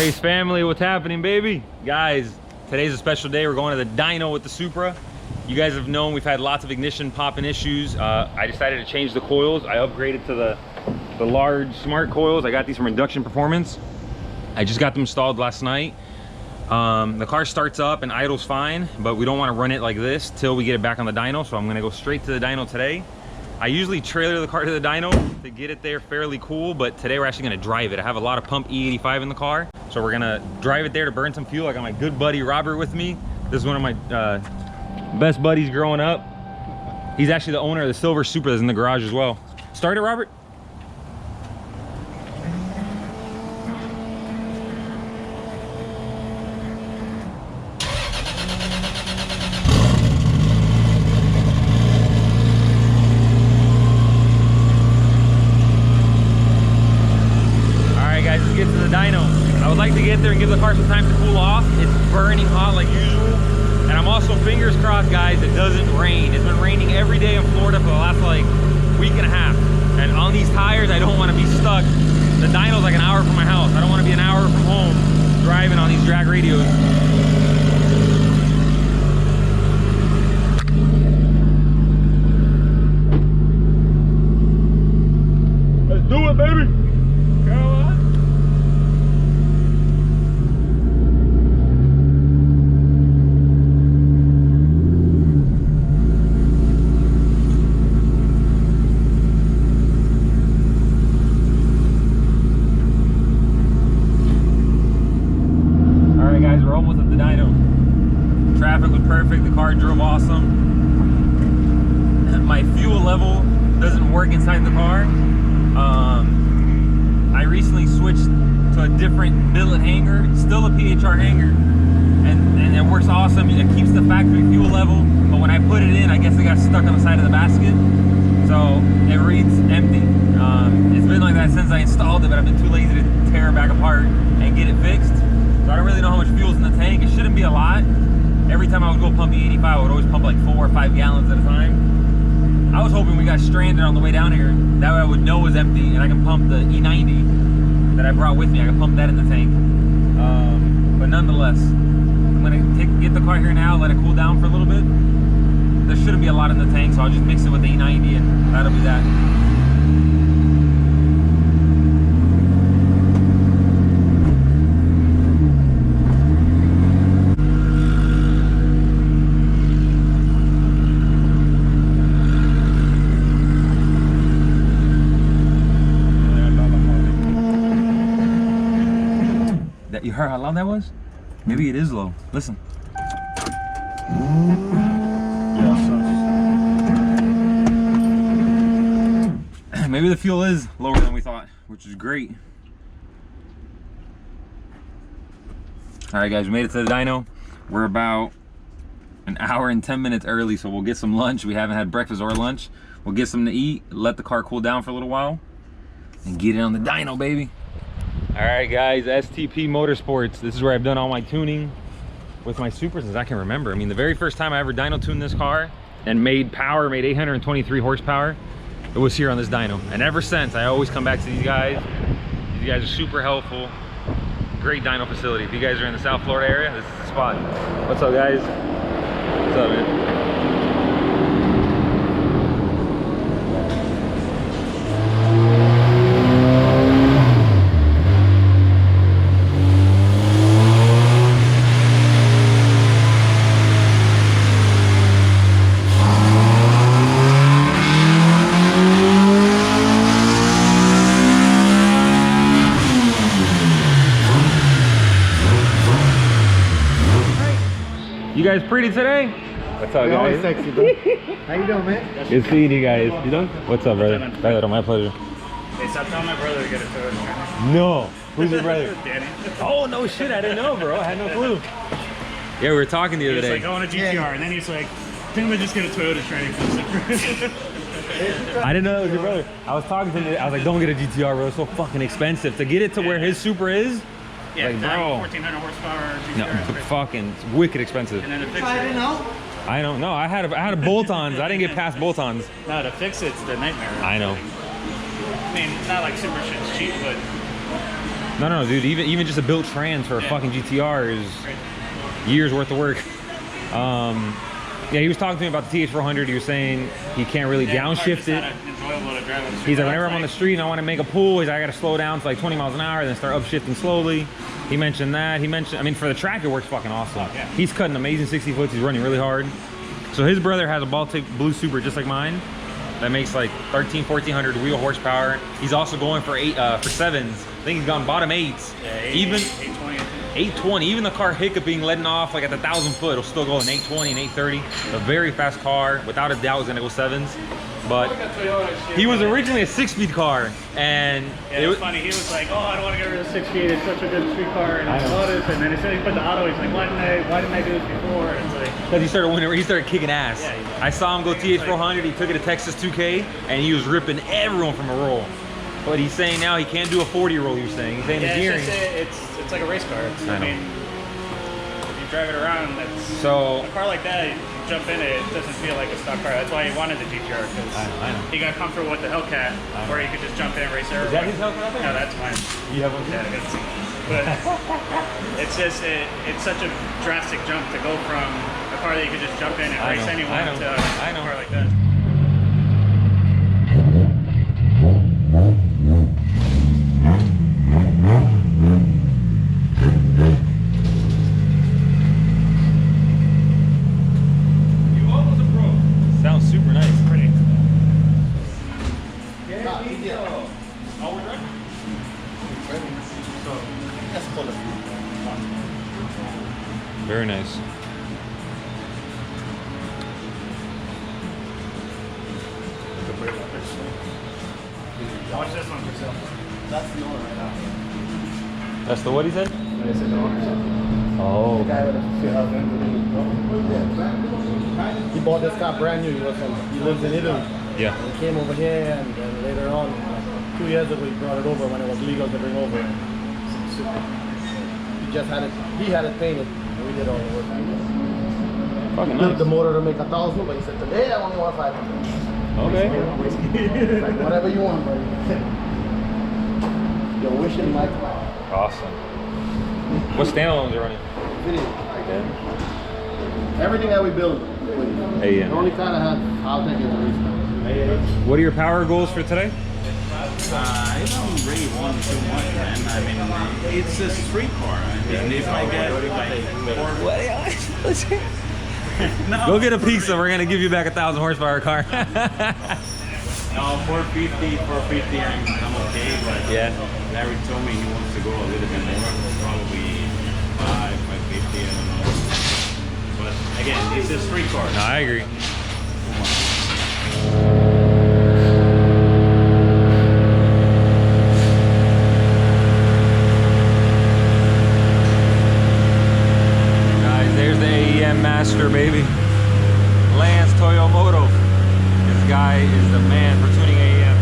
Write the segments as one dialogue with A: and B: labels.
A: Race family, what's happening, baby? Guys, today's a special day. We're going to the dyno with the Supra. You guys have known we've had lots of ignition popping issues. I decided to change the coils. I upgraded to the large smart coils. I got these from Induction Performance. I just got them installed last night. The car starts up and idles fine, but we don't want to run it like this till we get it back on the dyno, so I'm going to go straight to the dyno today. I usually trailer the car to the dyno to get it there fairly cool, but today we're actually going to drive it. I have a lot of pump E85 in the car, so we're going to drive it there to burn some fuel. I got my good buddy Robert with me. This is one of my best buddies growing up. He's actually the owner of the silver Supra that's in the garage as well. Start it, Robert. Let's get to the dyno. I would like to get there and give the car some time to cool off. It's burning hot like usual. And I'm also fingers crossed, guys, it doesn't rain. It's been raining every day in Florida for the last like week and a half. And on these tires, I don't want to be stuck. The dyno's like an hour from my house. I don't want to be an hour from home driving on these drag radios. Let's do it, baby. Traffic was perfect, the car drove awesome. My fuel level doesn't work inside the car. I recently switched to a different billet hanger, still a PHR hanger, and it works awesome. It keeps the factory fuel level, but when I put it in, I guess it got stuck on the side of the basket, so it reads empty. It's been like that since I installed it, but I've been too lazy to tear it back apart and get it fixed. So I don't really know how much fuel's in the tank. It shouldn't be a lot. Every time I would go pump E85, I would always pump like 4 or 5 gallons at a time. I was hoping we got stranded on the way down here. That way I would know it was empty and I can pump the E90 that I brought with me. I can pump that in the tank. But nonetheless, I'm gonna get the car here now, let it cool down for a little bit. There shouldn't be a lot in the tank, so I'll just mix it with the E90 and that'll be that. You heard how loud that was? Maybe it is low. Listen. Maybe the fuel is lower than we thought, which is great. All right, guys, we made it to the dyno. We're about an hour and 10 minutes early, so we'll get some lunch. We haven't had breakfast or lunch. We'll get something to eat, let the car cool down for a little while, and get it on the dyno, baby. All right, guys, STP Motorsports. This is where I've done all my tuning with my Supra since I can remember. I mean, the very first time I ever dyno tuned this car and made 823 horsepower, it was here on this dyno. And ever since, I always come back to these guys. These guys are super helpful. Great dyno facility. If you guys are in the South Florida area, this is the spot. What's up, guys? What's up, man? You guys pretty today? What's up, guys?
B: Always sexy, bro. How you doing, man?
A: Good seeing you guys. You done? What's up, brother? Brother, my pleasure.
C: Hey, stop telling my brother to get a Toyota.
A: No. Who's your brother?
C: Danny.
A: Oh, no shit. I didn't know, bro. I had no clue. Yeah, we were talking the other day.
C: He's like, I want a GTR. And then he's like, didn't we just get a Toyota training for
A: I didn't know that was your brother. I was talking to him. I was like, don't get a GTR, bro. It's so fucking expensive. To get it to where his Supra is,
C: yeah,
A: like, bro.
C: 1,400 horsepower GTR.
A: No, fucking it's wicked expensive.
C: And then to fix
B: I didn't
C: it.
B: know.
A: I don't know. I had a bolt-ons. I didn't get past bolt-ons.
C: No, to fix it's the nightmare.
A: I know.
C: I mean, not like super shit's cheap, but
A: No, dude. Even just a built trans for a fucking GTR is years worth of work. Yeah, he was talking to me about the TH400. He was saying he can't really downshift it. He's like, whenever I'm on the street and I want to make a pull, he's like, I got to slow down to like 20 miles an hour, then start upshifting slowly. He mentioned that. I mean, for the track, it works fucking awesome. Yeah. He's cutting amazing 60 foots. He's running really hard. So his brother has a Baltic Blue Supra just like mine that makes like 1400 wheel horsepower. He's also going for 7's. I think he's gone bottom 8s. Yeah, even 820. Even the car hiccuping, letting off like at the 1,000 foot, it'll still go in 820 and 830. A very fast car. Without a doubt, it's gonna go 7's. But he was originally a 6-speed car, and
C: yeah, it was funny. He was like, "Oh, I don't want to get rid of the 6-speed. It's such a good street car." And I saw this, and then as soon as he put the auto, he's like, "Why didn't I do this before?" And it's like,
A: because he started kicking ass. Yeah, I saw him go TH400. He took it to Texas 2K, and he was ripping everyone from a roll. But he's saying now he can't do a 40 roll. He's saying the gearing.
C: It's like a race car. I mean, if you drive it around,
A: so
C: a car like that. Jump in it doesn't feel like a stock car. That's why he wanted the GTR, because he got comfortable with the Hellcat, where he could just jump in and race everywhere.
A: Is that his Hellcat out there?
C: No, that's mine.
A: You have one?
C: Yeah, I got to see. But it's just it's such a drastic jump to go from a car that you could just jump in and race anyone to a car like that.
A: Sounds super nice.
C: Pretty.
A: Very nice.
C: How much is this one for sale?
B: That's the owner right now.
A: That's the what he said?
C: This is the owner.
A: Oh.
B: The guy with the he bought this car brand new. He lives in Italy.
A: Yeah.
B: And he came over here, and later on, 2 years ago, he brought it over when it was legal to bring over. He just had it. He had it painted. And we did all the work.
A: Fucking
B: Built
A: nice.
B: the motor to make 1,000, but he said today I only want 500.
A: Okay.
B: Like, whatever you want, buddy. Your wish in my car.
A: Awesome. What standalones are running?
B: Video.
A: Yeah.
B: Everything that we build.
A: Hey, yeah.
B: The only car that has, I'll take it to race.
A: What are your power goals for today?
D: I don't really want too much, man. I mean, it's a street car. I mean, if I get like
A: Go get a pizza. We're gonna give you back a 1,000 horsepower car.
D: no, 450, I'm okay. But
A: Yeah.
D: Larry told me he wants to go a little bit more, probably 550, I don't know. But again, it's a street car.
A: No, I agree. There's the AEM master, baby. Lance Toyomoto. This guy is the man for tuning AEM.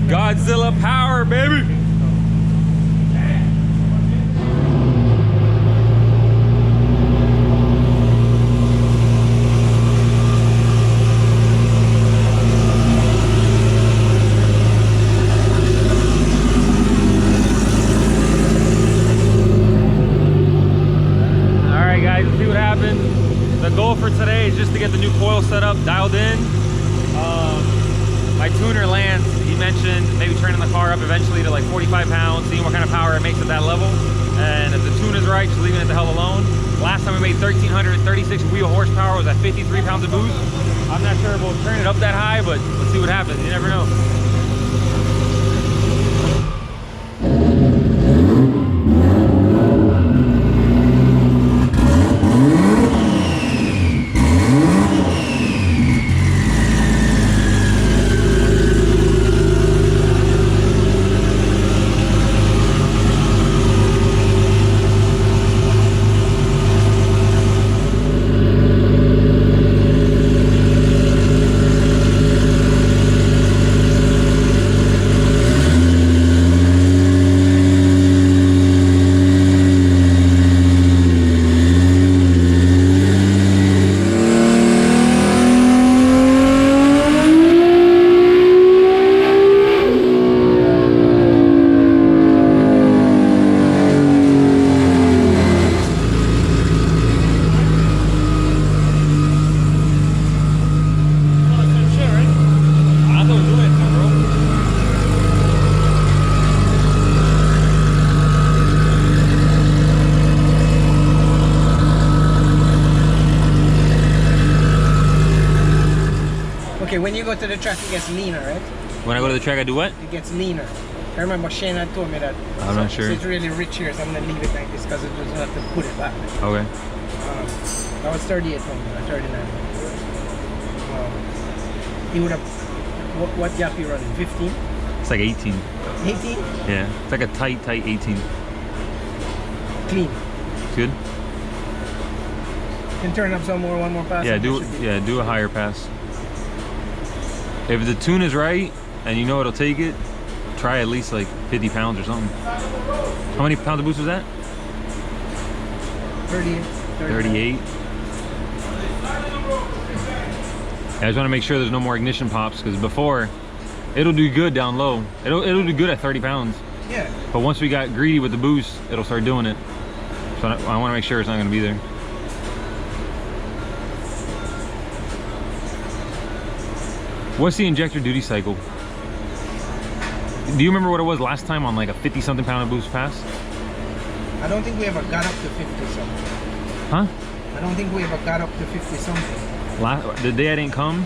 A: Godzilla power, baby. All right, guys, let's see what happened. The goal for today is just to get the new coil set up, dialed in. My tuner Lance, he mentioned maybe turning the car up eventually to like 45 pounds, seeing what kind of power it makes at that level. And if the tune is right, just leaving it the hell alone. Last time we made 1,336 wheel horsepower was at 53 pounds of boost. I'm not sure if we'll turn it up that high, but let's see what happens. You never know.
E: Okay, when you go to the track, it gets leaner, right?
A: When I go to the track, I do what?
E: It gets leaner. I remember Shane had told me that.
A: I'm not sure.
E: So it's really rich here, so I'm gonna leave it like this because it doesn't have to put it back.
A: Okay.
E: That was 38 from 39. He would have. What gap you running? 15?
A: It's like 18.
E: 18?
A: Yeah. It's like a tight 18.
E: Clean.
A: Good.
E: Can turn up some more, one more pass.
A: Yeah, do a higher pass. If the tune is right and you know it'll take it, try at least like 50 pounds or something. How many pounds of boost was that?
E: 38.
A: 38. I just want to make sure there's no more ignition pops, because before, it'll do good down low. It'll do good at 30 pounds.
E: Yeah.
A: But once we got greedy with the boost, it'll start doing it. So I want to make sure it's not going to be there. What's the injector duty cycle? Do you remember what it was last time on like a 50-something pound of boost pass?
E: I don't think we ever got up to 50 something.
A: Huh?
E: I don't think we ever got up to 50 something.
A: The day I didn't come,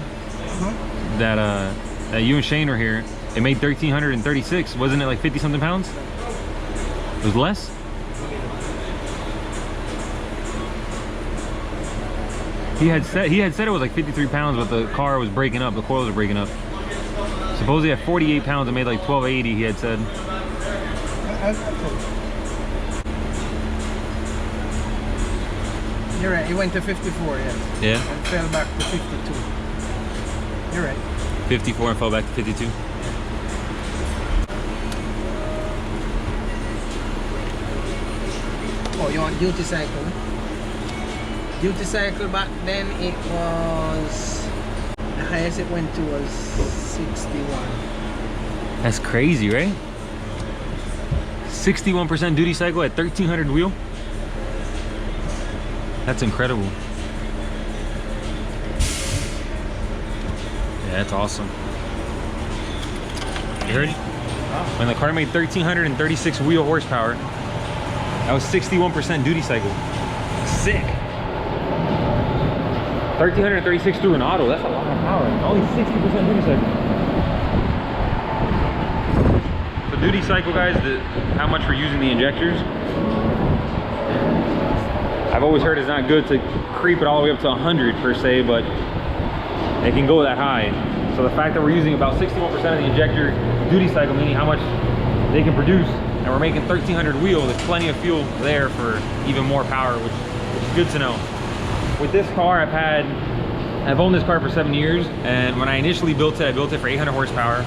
A: that you and Shane were here, it made 1,336. Wasn't it like 50-something pounds? It was less? He had said it was like 53 pounds, but the car was breaking up. The coils were breaking up. Supposedly at 48 pounds, it made like 1,280. He had said.
E: You're right. It went to 54, yes.
A: Yeah.
E: And fell back to 52. You're right.
A: 54 and fell back to 52.
E: Oh, you want duty cycle? Duty cycle back then it was, the highest it went to was 61.
A: That's crazy, right? 61% duty cycle at 1,300 wheel. That's incredible. Yeah, that's awesome. You heard it? When the car made 1,336 wheel horsepower, that was 61% duty cycle. Sick. 1,336 through an auto, that's a lot of power. Only 60% duty cycle. So duty cycle, guys, how much we're using the injectors. I've always heard it's not good to creep it all the way up to 100 per se, but it can go that high. So the fact that we're using about 61% of the injector duty cycle, meaning how much they can produce, and we're making 1,300 wheel, there's plenty of fuel there for even more power, which is good to know. With this car, I've owned this car for 7 years, and when I initially built it, I built it for 800 horsepower.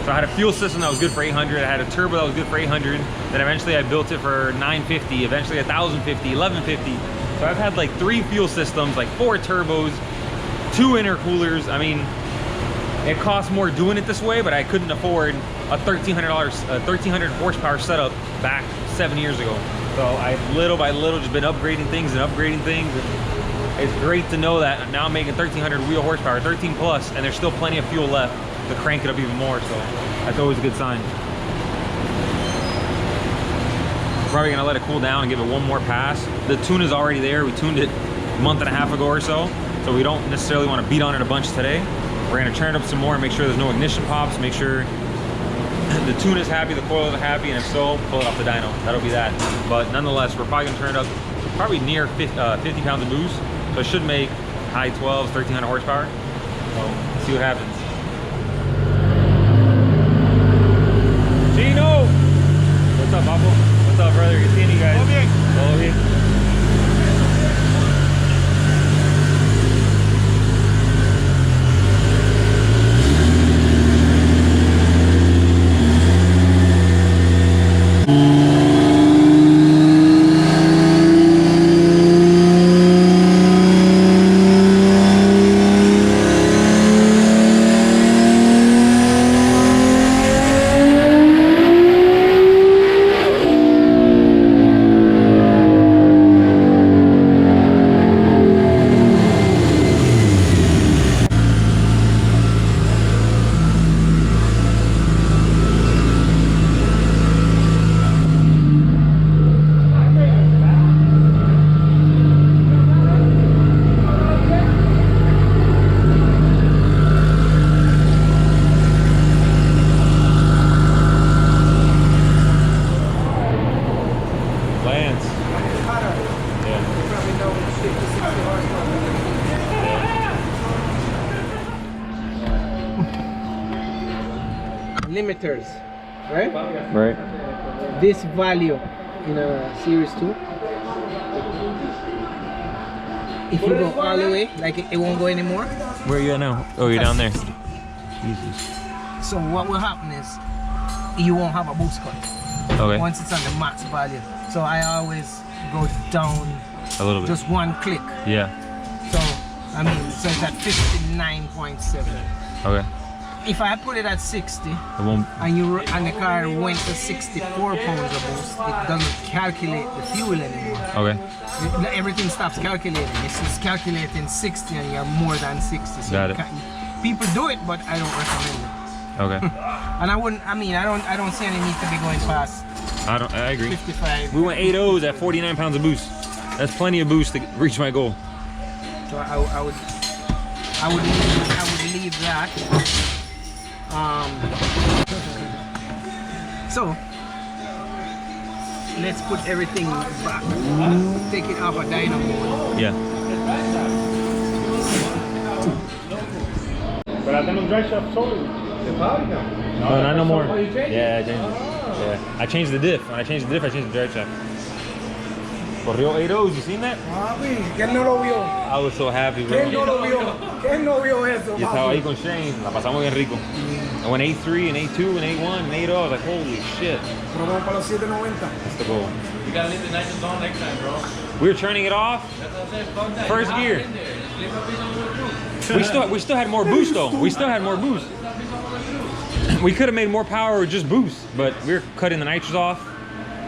A: So I had a fuel system that was good for 800, I had a turbo that was good for 800, then eventually I built it for 950, eventually 1,050, 1,150. So I've had like 3 fuel systems, like 4 turbos, 2 intercoolers. I mean, it costs more doing it this way, but I couldn't afford a $1,300 horsepower setup back 7 years ago. So I've little by little just been upgrading things and upgrading things. And it's great to know that now I'm making 1,300 wheel horsepower, 13 plus, and there's still plenty of fuel left to crank it up even more. So that's always a good sign. We're probably gonna let it cool down and give it one more pass. The tune is already there. We tuned it a month and a half ago or so we don't necessarily want to beat on it a bunch today. We're gonna turn it up some more and make sure there's no ignition pops, make sure the tune is happy, the coil is happy, and if so, pull it off the dyno. That'll be that. But nonetheless, we're probably gonna turn it up probably near 50 pounds of boost. So it should make high 12s, 1300 horsepower. So see what happens. Dyno! What's up, Papo? What's up, brother? Good seeing you guys. Todo bien.
E: Limiters, right?
A: Right.
E: This value in a Series 2, if you go all the way, like it won't go anymore.
A: Where are you at now? Oh, you're down there. Jesus.
E: So what will happen is you won't have a boost cut.
A: Okay.
E: Once it's on the max value. So I always go down
A: A little bit.
E: just one click.
A: Yeah.
E: So I mean, so it's at 59.7.
A: Okay.
E: If I put it at 60
A: It won't.
E: and the car went to 64 pounds of boost, it doesn't calculate the fuel anymore.
A: Okay.
E: Everything stops calculating. It's just calculating 60 and you're more than 60. So
A: Got it.
E: People do it, but I don't recommend it.
A: Okay.
E: And I wouldn't. I mean, I don't see any need to be going past
A: I agree.
E: 55.
A: We went 8 O's at 49 pounds of boost. That's plenty of boost to reach my goal.
E: So I would leave that. So let's put everything back. Take it off a dyno mode.
A: Yeah.
B: But I don't drive shaft solely.
A: No, not no more.
B: Oh, you changed it?
A: Yeah, I changed it. Yeah. I changed the diff. When I changed the diff, I changed the drive shaft. Corrió 8 O's, you seen that?
B: ¿Quién no lo vio?
A: I was so happy, bro.
B: ¿Quién no lo vio? ¿Quién no vio eso?
A: Y estaba ahí con Shane, la pasamos bien rico. I went 8.3 and 8.2 and 8.1 and 8.0. I was like, holy shit.
B: Pero vamos para los 790.
A: That's the goal.
F: You gotta leave the nitrous on next time, bro.
A: We were turning it off.
F: That's what I'm saying. Fuck that.
A: First
F: You're
A: gear.
F: not in there. Leave a piece on the roof.
A: We still had more boost though. We still had more boost. We could have made more power with just boost, but we were cutting the nitrous off.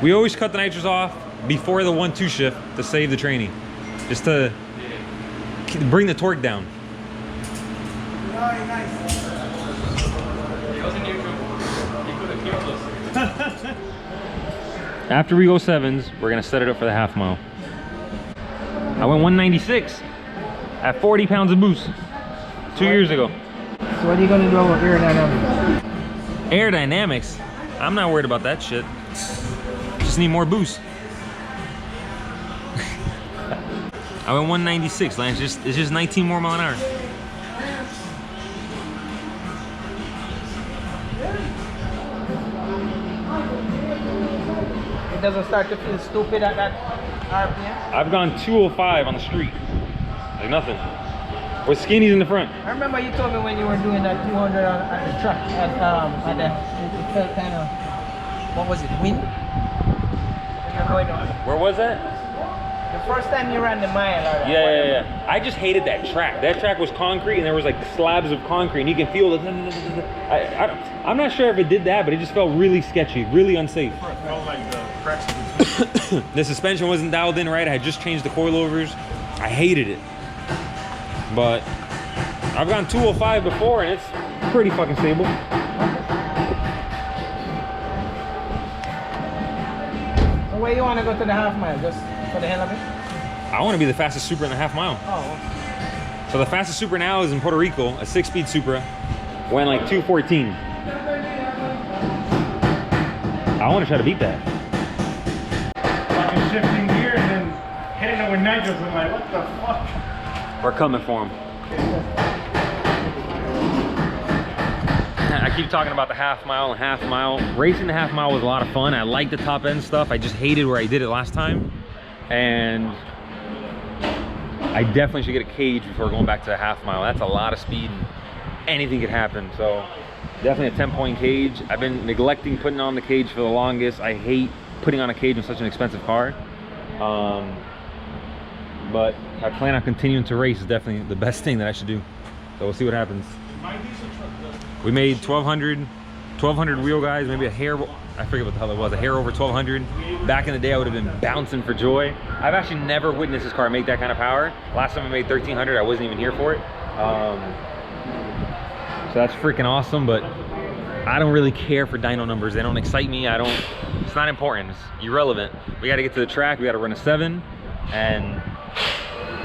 A: We always cut the nitrous off before the 1-2 shift to save the training, just to bring the torque down. After we go 7's, we're gonna set it up for the half mile. I went 196 at 40 pounds of boost 2 years ago.
E: So what are you gonna do about aerodynamics?
A: Aerodynamics? I'm not worried about that shit. Just need more boost. I went 196, Lance. It's just 19 more mile an hour.
E: It doesn't start to feel stupid at that RPM?
A: I've gone 205 on the street. Like nothing. With skinnies in the front.
E: I remember you told me when you were doing that 200 at the truck, it felt kind of, what was it, wind? When you're going on.
A: Where was that?
E: The first time you ran the mile. Or
A: Yeah. I just hated that track. That track was concrete and there was like slabs of concrete and you can feel it. I'm not sure if it did that, but it just felt really sketchy, really unsafe.
B: It felt like the cracks of the
A: The suspension wasn't dialed in right. I had just changed the coilovers. I hated it. But I've gone 205 before and it's pretty fucking stable.
E: So where you want to go to the half mile? Just for the hell of it?
A: I want to be the fastest Supra in the half mile.
E: Oh.
A: So the fastest Supra now is in Puerto Rico, a 6-speed Supra. Went like 214. I want to try to beat that.
B: Fucking shifting gear and then hitting it with nitros. I'm like, what the fuck?
A: We're coming for him. I keep talking about the half mile and half mile. Racing the half mile was a lot of fun. I like the top end stuff. I just hated where I did it last time. And I definitely should get a cage before going back to the half mile. That's a lot of speed and anything could happen. So definitely a 10-point cage. I've been neglecting putting on the cage for the longest. I hate putting on a cage in such an expensive car. But I plan on continuing to race is definitely the best thing that I should do. So we'll see what happens. We made 1200 wheel guys, maybe a hair, I forget what the hell it was, a hair over 1200. Back in the day, I would have been bouncing for joy. I've actually never witnessed this car make that kind of power. Last time I made 1300, I wasn't even here for it. So that's freaking awesome, but I don't really care for dyno numbers. They don't excite me. It's not important, it's irrelevant. We gotta get to the track, we gotta run a 7 and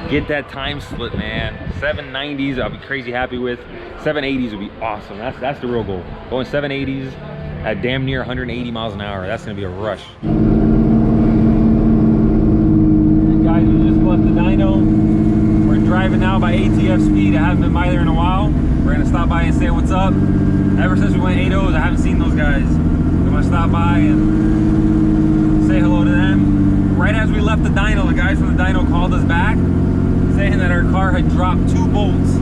A: get that time slip, man. 790s, I'll be crazy happy with. 780s would be awesome. That's the real goal. Going 780s at damn near 180 miles an hour. That's gonna be a rush. Guys, we just left the dyno. We're driving now by ATF SPPED. I haven't been by there in a while. We're gonna stop by and say what's up. Ever since we went 8-0s, I haven't seen those guys. I'm gonna stop by and say hello to them. Right as we left the dyno, the guys from the dyno called us back, saying that our car had dropped 2 bolts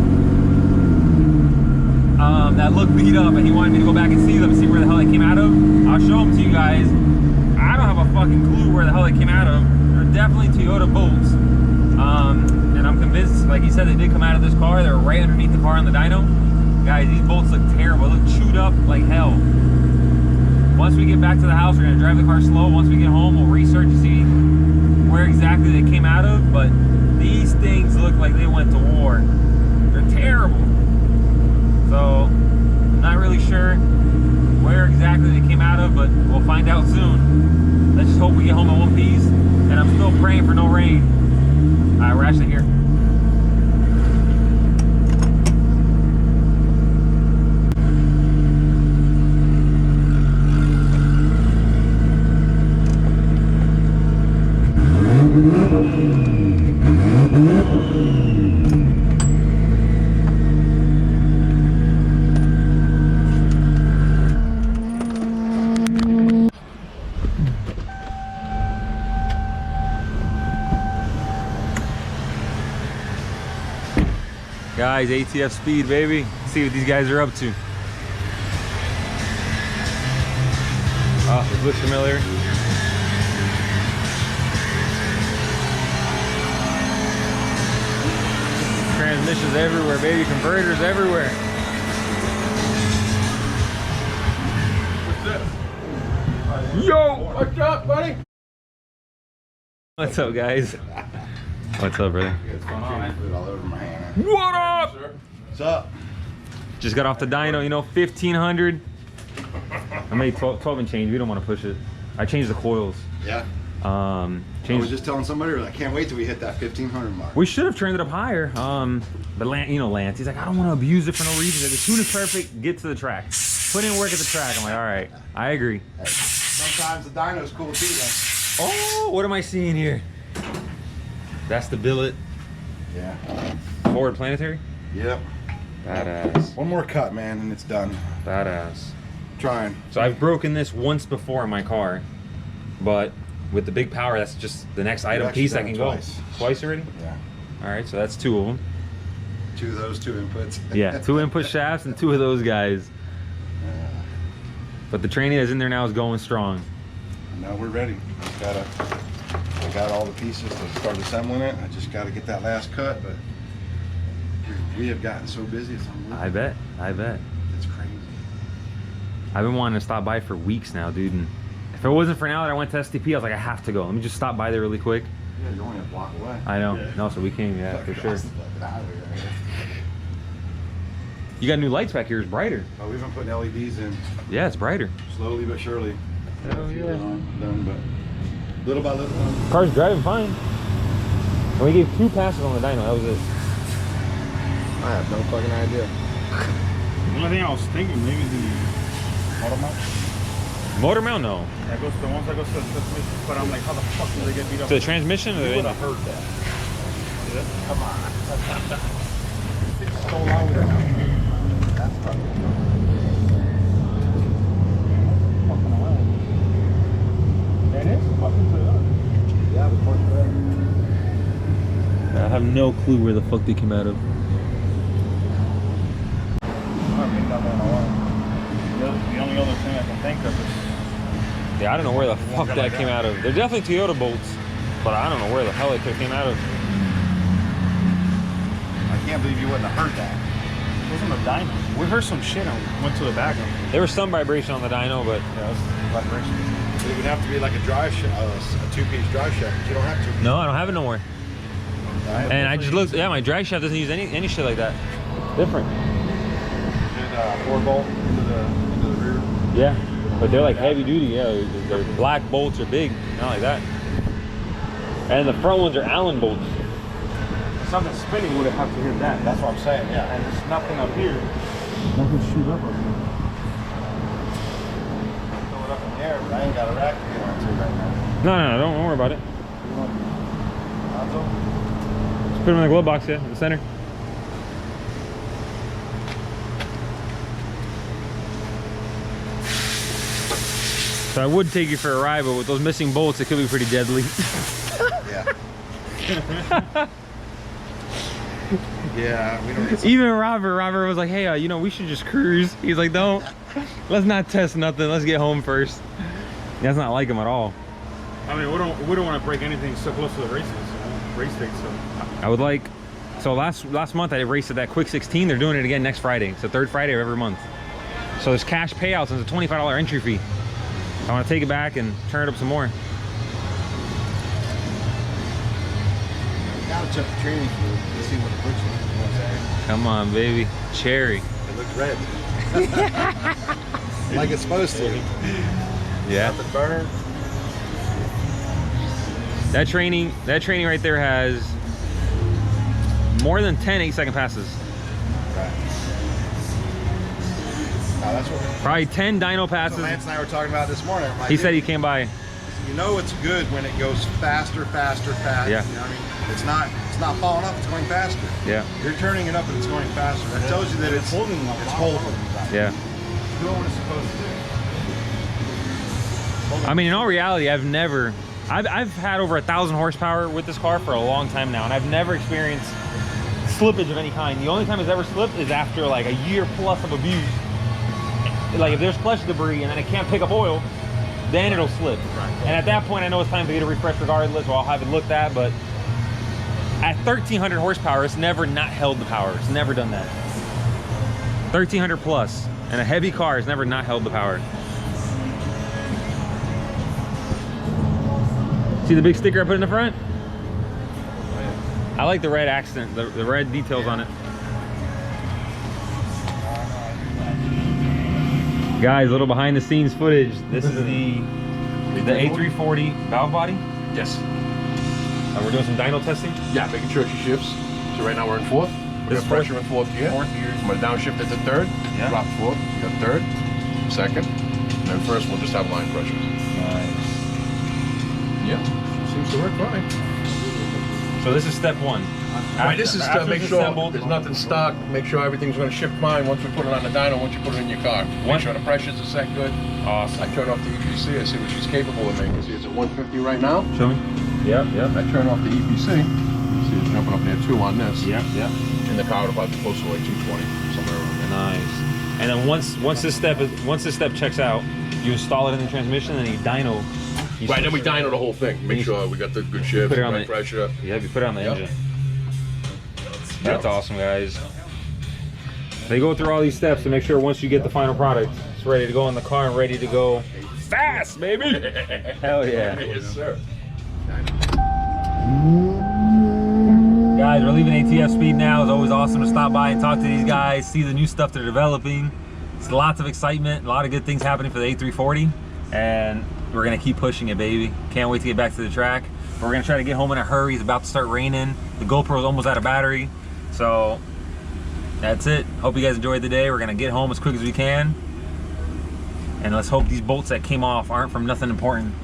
A: that looked beat up, and he wanted me to go back and see them and see where the hell they came out of. I'll show them to you guys. I don't have a fucking clue where the hell they came out of. They're definitely Toyota bolts. And I'm convinced, like he said, they did come out of this car. They're right underneath the car on the dyno. Guys, these bolts look terrible. They look chewed up like hell. Once we get back to the house, we're gonna drive the car slow. Once we get home, we'll research to see where exactly they came out of, but these things look like they went to war. They're terrible. So, I'm not really sure where exactly they came out of, but we'll find out soon. Let's just hope we get home in one piece, and I'm still praying for no rain. Alright, we're actually here. Guys, ATF SPPED, baby. Let's see what these guys are up to. Oh, this looks familiar. Transmissions everywhere, baby. Converters everywhere. What's this? Yo!
B: What's up, buddy?
A: What's up, guys? What's up, brother?
G: What's going on, man? All over my hand.
A: What up?
G: What's up?
A: Just got off the dyno, you know, 1500. I made 12 and change. We don't want to push it. I changed the coils.
G: Yeah. I was just telling somebody, I can't wait till we hit that 1500 mark.
A: We should have turned it up higher. But Lance, he's like, I don't want to abuse it for no reason. The tune is perfect. Get to the track. Put in work at the track. I'm like, all right, I agree.
G: Hey, sometimes the dyno's cool too, though.
A: Oh, what am I seeing here? That's the billet.
G: Yeah.
A: Forward planetary.
G: Yep.
A: Badass.
G: One more cut, man, and it's done.
A: Badass.
G: Trying.
A: So I've broken this once before in my car, but with the big power, that's just the next item piece I can go. Twice already?
G: Yeah.
A: All right, so that's 2 of them.
G: 2 of those, 2 inputs.
A: Yeah, 2 input shafts and 2 of those guys. But the training that's in there now is going strong.
G: Now we're ready. I got all the pieces to start assembling it. I just got to get that last cut, but we have gotten so busy. It's unbelievable.
A: I bet.
G: It's crazy.
A: I've been wanting to stop by for weeks now, dude. And if it wasn't for now that I went to STP, I was like, I have to go. Let me just stop by there really quick.
G: Yeah, you're only a block away.
A: I know.
G: Yeah.
A: No, so we came, yeah, for sure.
G: Across the fucking highway right here.
A: You got new lights back here. It's brighter.
G: Oh, we've been putting LEDs in
A: Yeah, it's brighter.
G: slowly but surely.
A: Hell yeah.
G: Done, but Little by little.
A: Car's driving fine. And we gave 2 passes on the dyno. That was it.
G: I have no fucking idea.
B: The only thing I was thinking, maybe the motor mount.
A: Motor mount, no.
B: That goes to the ones that goes to the transmission. But I'm like, how the fuck do they get beat up?
A: To the transmission, or
B: You
A: the
B: would have heard that. Come on. It's so loud. That's fucking around. It is fucking to the other. Yeah, the first bed.
A: I have no clue where the fuck they came out of.
B: The only other thing I can think of is...
A: Yeah, I don't know where the fuck that came out of. They're definitely Toyota bolts, but I don't know where the hell it came out of.
G: I can't believe you wouldn't have heard that.
B: It wasn't a dyno. We heard some shit and went to the back of it.
A: There was some vibration on the dyno, but
B: Yeah, it was vibration.
G: It would have to be like a drive shaft, a 2-piece drive shaft, but you don't have 2 pieces.
A: no, I don't have it no more. And I just looked, yeah, my drag shaft doesn't use any shit like that. Different.
G: Did 4-bolt into the rear.
A: Yeah, but they're like heavy duty. Yeah, their black bolts are big, not like that. And the front ones are Allen bolts.
B: Something spinning would have to hit that.
G: That's what I'm saying, yeah.
B: And there's nothing up here. Nothing shoot up here.
G: Throw it up in the air, but I ain't got a rack to get onto right now.
A: No, don't worry about it.
G: Alonzo?
A: Just put them in the glove box, yeah, in the center. So I would take you for a ride, but with those missing bolts, it could be pretty deadly.
G: Yeah. Yeah, we don't need
A: Even Robert was like, hey, you know, we should just cruise. He's like, don't. Let's not test nothing. Let's get home first. That's not like him at all.
B: I mean, we don't want to break anything so close to the races, race date. So
A: I would like, so last month I raced at that Quick 16. They're doing it again next Friday. It's the 3rd Friday of every month. So there's cash payouts and it's a $25 entry fee. I want to take it back and turn it up some more.
G: Gotta check the training fluid to see what it looks like. You know what I'm saying?
A: Come on, baby. Cherry.
G: It looks red. Like it's supposed to.
A: Yeah.
G: Nothing burning.
A: That training right there has more than 10 8-second passes.
G: Right. Now that's what
A: Probably 10 dyno
G: that's
A: passes.
G: what Lance and I were talking about this morning. I'm like,
A: He said he
G: dude,
A: came by.
G: you know it's good when it goes faster.
A: Yeah.
G: You know what I mean? It's not falling off, it's going faster.
A: Yeah.
G: You're turning it up and it's going faster. That tells you that it's holding.
A: Yeah.
G: Doing what it's supposed to do.
A: I mean, in all reality, I've had over 1,000 horsepower with this car for a long time now, and I've never experienced slippage of any kind. The only time it's ever slipped is after like a year plus of abuse. Like if there's clutch debris and then it can't pick up oil, then it'll slip. And at that point, I know it's time to get a refresh regardless, or I'll have it looked at, but at 1,300 horsepower, it's never not held the power. It's never done that. 1,300 plus, and a heavy car has never not held the power. See the big sticker I put in the front? I like the red accent, the red details on it. Guys, a little behind the scenes footage. This is the A340 valve body.
H: Yes.
A: We're doing some dyno testing.
H: Yeah, making sure she shifts. So right now we're in 4th. We're
A: This
H: in pressure in 4th gear.
A: 4th gear.
H: I'm gonna downshift it to 3rd.
A: Yeah.
H: Drop 4th. Got 3rd, 2nd, and then 1st we'll just have line pressure.
A: Nice.
H: Yeah. Seems to work fine.
A: So this is step 1.
H: Right, this is to
A: After
H: make
A: it's
H: sure
A: assembled,
H: there's nothing stuck. Make sure everything's gonna shift fine once we put it on the dyno. Once you put it in your car, make
A: One-
H: sure the pressure's a set good.
A: Awesome.
H: I turn off the EPC. I see what she's capable of making. See, it's at 150 right now.
A: Show me. Yep.
H: I turn off the EPC. See, it's jumping up there 2 on this.
A: Yep.
H: In the car, it'll probably be close to like 220, somewhere around there.
A: Nice. And then once this step checks out, you install it in the transmission, and then you dyno.
H: Right, then we dyno the whole thing. Make sure we got the good shift,
A: Put it on
H: right
A: the-
H: pressure.
A: Yeah, you put it on the
H: Yep.
A: engine. That's awesome, guys. They go through all these steps to make sure once you get the final product, it's ready to go in the car and ready to go fast, baby. Hell yeah.
H: Yes, sir.
A: Guys, we're leaving ATF Speed now. It's always awesome to stop by and talk to these guys, see the new stuff they're developing. It's lots of excitement, a lot of good things happening for the A340. And we're gonna keep pushing it, baby. Can't wait to get back to the track. We're gonna try to get home in a hurry. It's about to start raining. The GoPro's almost out of battery. So that's it. Hope you guys enjoyed the day. We're gonna get home as quick as we can. And let's hope these bolts that came off aren't from nothing important.